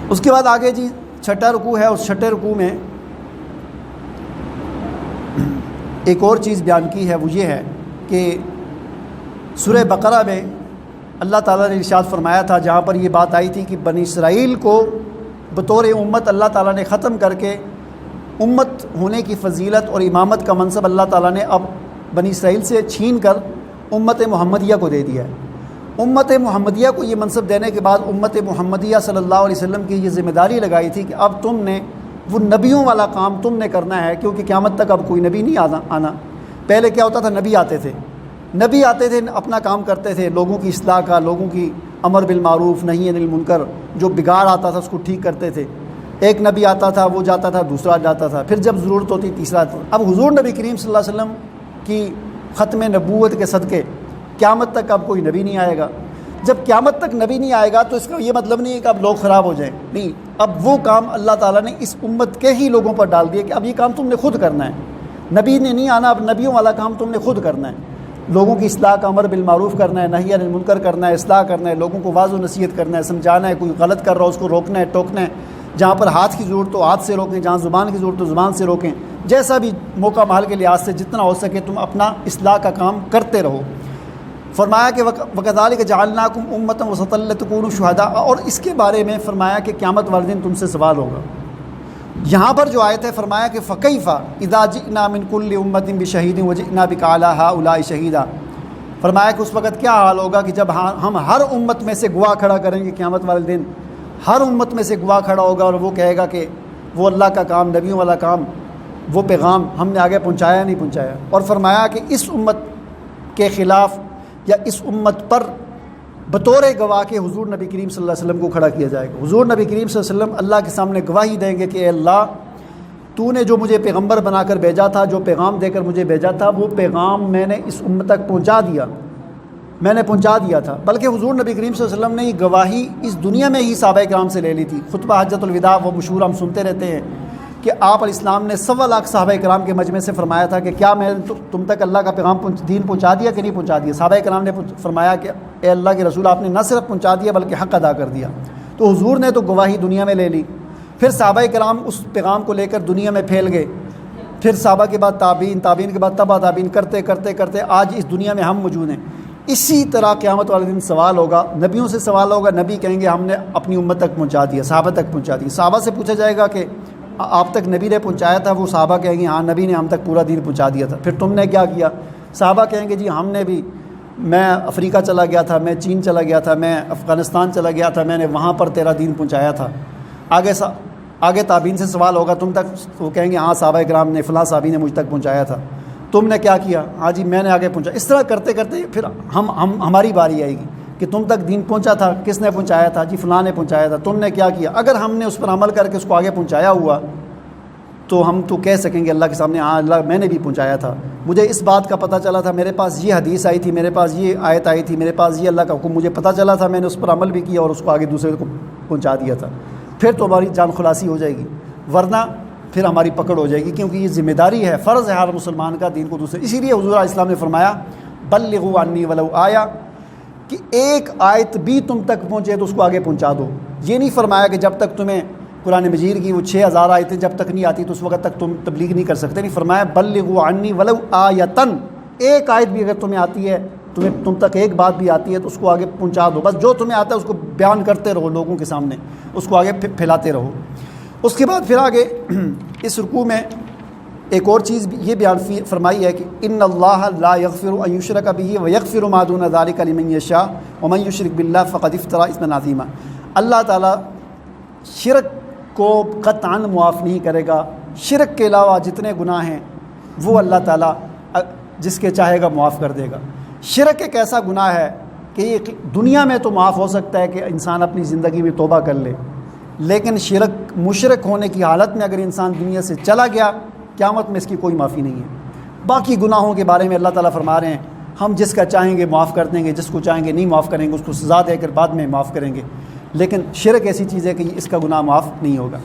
اس کے بعد آگے جی چھٹا رکوع ہے. اس چھٹے رکوع میں ایک اور چیز بیان کی ہے، وہ یہ ہے کہ سورہ بقرہ میں اللہ تعالیٰ نے ارشاد فرمایا تھا، جہاں پر یہ بات آئی تھی کہ بنی اسرائیل کو بطور امت اللہ تعالیٰ نے ختم کر کے امت ہونے کی فضیلت اور امامت کا منصب اللہ تعالیٰ نے اب بنی اسرائیل سے چھین کر امت محمدیہ کو دے دیا ہے. امت محمدیہ کو یہ منصب دینے کے بعد امت محمدیہ صلی اللہ علیہ وسلم کی یہ ذمہ داری لگائی تھی کہ اب تم نے وہ نبیوں والا کام تم نے کرنا ہے، کیونکہ قیامت تک اب کوئی نبی نہیں آنا. پہلے کیا ہوتا تھا، نبی آتے تھے اپنا کام کرتے تھے، لوگوں کی اصلاح کا، لوگوں کی امر بالمعروف نہی عن المنکر، جو بگاڑ آتا تھا اس کو ٹھیک کرتے تھے. ایک نبی آتا تھا، وہ جاتا تھا، دوسرا جاتا تھا، پھر جب ضرورت ہوتی تیسرا آتا. اب حضور نبی کریم صلی اللہ علیہ وسلم کی ختم نبوت کے صدقے قیامت تک اب کوئی نبی نہیں آئے گا. جب قیامت تک نبی نہیں آئے گا تو اس کا یہ مطلب نہیں ہے کہ اب لوگ خراب ہو جائیں، نہیں، اب وہ کام اللہ تعالیٰ نے اس امت کے ہی لوگوں پر ڈال دیا کہ اب یہ کام تم نے خود کرنا ہے. نبی نے نہیں آنا، اب نبیوں والا کام تم نے خود کرنا ہے. لوگوں کی اصلاح کا، امر بالمعروف کرنا ہے، نہی عن المنکر کرنا ہے، اصلاح کرنا ہے، لوگوں کو واضح و نصیحت کرنا ہے، سمجھانا ہے، کوئی غلط کر رہا ہو اس کو روکنا ہے، ٹوکنا ہے. جہاں پر ہاتھ کی ضرورت ہو ہاتھ سے روکیں، جہاں زبان کی ضرورت ہو زبان سے روکیں. جیسا بھی موقع محل کے لحاظ سے جتنا ہو سکے تم اپنا اصلاح کا کام کرتے رہو. فرمایا کہ وَكَذَلِكَ جَعَلْنَاكُمْ أُمَّةً وَسَطًا لِتَكُونُوا شُهَدَاءَ، اور اس کے بارے میں فرمایا کہ قیامت والے دن تم سے سوال ہوگا. یہاں پر جو آیت ہے فرمایا کہ فَكَيْفَ إِذَا جِئْنَا مِنْ كُلِّ أُمَّةٍ بِشَهِيدٍ وَجِئْنَا بِكَ عَلَىٰ هَٰؤُلَاءِ شَهِيدًا. فرمایا کہ اس وقت کیا حال ہوگا کہ جب ہم ہر امت میں سے گواہ کھڑا کریں گے. قیامت والے دن ہر امت میں سے گواہ کھڑا ہوگا اور وہ کہے گا کہ وہ اللہ کا کام، نبیوں والا کام، وہ پیغام ہم نے آگے پہنچایا نہیں پہنچایا. اور فرمایا کہ اس امت کے خلاف یا اس امت پر بطور گواہ کے حضور نبی کریم صلی اللہ علیہ وسلم کو کھڑا کیا جائے گا. حضور نبی کریم صلی اللہ علیہ وسلم اللہ کے سامنے گواہی دیں گے کہ اے اللہ، تو نے جو مجھے پیغمبر بنا کر بھیجا تھا، جو پیغام دے کر مجھے بھیجا تھا، وہ پیغام میں نے اس امت تک پہنچا دیا تھا. بلکہ حضور نبی کریم صلی اللہ علیہ وسلم نے یہ گواہی اس دنیا میں ہی صحابہ کرام سے لے لی تھی. خطبہ حجۃ الوداع وہ مشہور ہم سنتے رہتے ہیں کہ آپ علیہ السلام نے 1.25 لاکھ صحابہ کرام کے مجمع سے فرمایا تھا کہ کیا میں تم تک اللہ کا پیغام دین پہنچا دیا کہ نہیں پہنچا دیا. صحابہ کرام نے فرمایا کہ اے اللہ کے رسول، آپ نے نہ صرف پہنچا دیا بلکہ حق ادا کر دیا. تو حضور نے تو گواہی دنیا میں لے لی. پھر صحابہ کرام اس پیغام کو لے کر دنیا میں پھیل گئے. پھر صحابہ کے بعد تابعین، تابعین کے بعد تبع تابعین، کرتے کرتے کرتے آج اس دنیا میں ہم موجود ہیں. اسی طرح قیامت والے دن سوال ہوگا، نبیوں سے سوال ہوگا. نبی کہیں گے ہم نے اپنی امت تک پہنچا دیا، صحابہ تک پہنچا دیا. صحابہ سے پوچھا جائے گا کہ آپ تک نبی نے پہنچایا تھا؟ وہ صحابہ کہیں گے ہاں نبی نے ہم تک پورا دین پہنچا دیا تھا. پھر تم نے کیا کیا؟ صحابہ کہیں گے جی ہم نے بھی، میں افریقہ چلا گیا تھا، میں چین چلا گیا تھا، میں افغانستان چلا گیا تھا، میں نے وہاں پر تیرا دین پہنچایا تھا. آگے تابعین سے سوال ہوگا تم تک، وہ کہیں گے ہاں صحابہ کرام نے، فلاں صحابی نے مجھ تک پہنچایا تھا، تم نے کیا کیا؟ ہاں جی میں نے آگے پہنچا. اس طرح کرتے کرتے پھر ہماری باری آئے گی کہ تم تک دین پہنچا تھا، کس نے پہنچایا تھا؟ جی فلاں نے پہنچایا تھا، تم نے کیا کیا؟ اگر ہم نے اس پر عمل کر کے اس کو آگے پہنچایا ہوا تو ہم تو کہہ سکیں گے اللہ کے سامنے ہاں اللہ میں نے بھی پہنچایا تھا، مجھے اس بات کا پتہ چلا تھا، میرے پاس یہ حدیث آئی تھی، میرے پاس یہ آیت آئی تھی، میرے پاس یہ اللہ کا حکم مجھے پتہ چلا تھا، میں نے اس پر عمل بھی کیا اور اس کو آگے دوسرے کو پہنچا دیا تھا. پھر تو ہماری جان خلاصی ہو جائے گی، ورنہ پھر ہماری پکڑ ہو جائے گی، کیونکہ یہ ذمہ داری ہے، فرض ہے ہر مسلمان کا دین کو دوسرے. اسی لیے حضور علیہ السلام نے فرمایا بلغوا عنی ولو آیا، کہ ایک آیت بھی تم تک پہنچے تو اس کو آگے پہنچا دو. یہ نہیں فرمایا کہ جب تک تمہیں قرآن مجید کی وہ 6000 آیتیں جب تک نہیں آتی تو اس وقت تک تم تبلیغ نہیں کر سکتے. نہیں فرمایا بلغوا عنی ولو آیتن، ایک آیت بھی اگر تمہیں آتی ہے، تم تک ایک بات بھی آتی ہے تو اس کو آگے پہنچا دو. بس جو تمہیں آتا ہے اس کو بیان کرتے رہو لوگوں کے سامنے، اس کو آگے پھیلاتے رہو. اس کے بعد پھر آگے اس رکوع میں ایک اور چیز یہ بیان فرمائی ہے کہ ان اللہ لا یغفر ان یشرک بہ ویغفر ما دون ذلک لمن یشاء ومن یشرک باللہ فقد افترى اثما عظیما. اللہ تعالیٰ شرک کو قطعاً معاف نہیں کرے گا. شرک کے علاوہ جتنے گناہ ہیں وہ اللہ تعالیٰ جس کے چاہے گا معاف کر دے گا. شرک ایک ایسا گناہ ہے کہ یہ دنیا میں تو معاف ہو سکتا ہے کہ انسان اپنی زندگی میں توبہ کر لے، لیکن مشرک ہونے کی حالت میں اگر انسان دنیا سے چلا گیا قیامت میں اس کی کوئی معافی نہیں ہے. باقی گناہوں کے بارے میں اللہ تعالیٰ فرما رہے ہیں ہم جس کا چاہیں گے معاف کر دیں گے، جس کو چاہیں گے نہیں معاف کریں گے، اس کو سزا دے کر بعد میں معاف کریں گے. لیکن شرک ایسی چیز ہے کہ اس کا گناہ معاف نہیں ہوگا.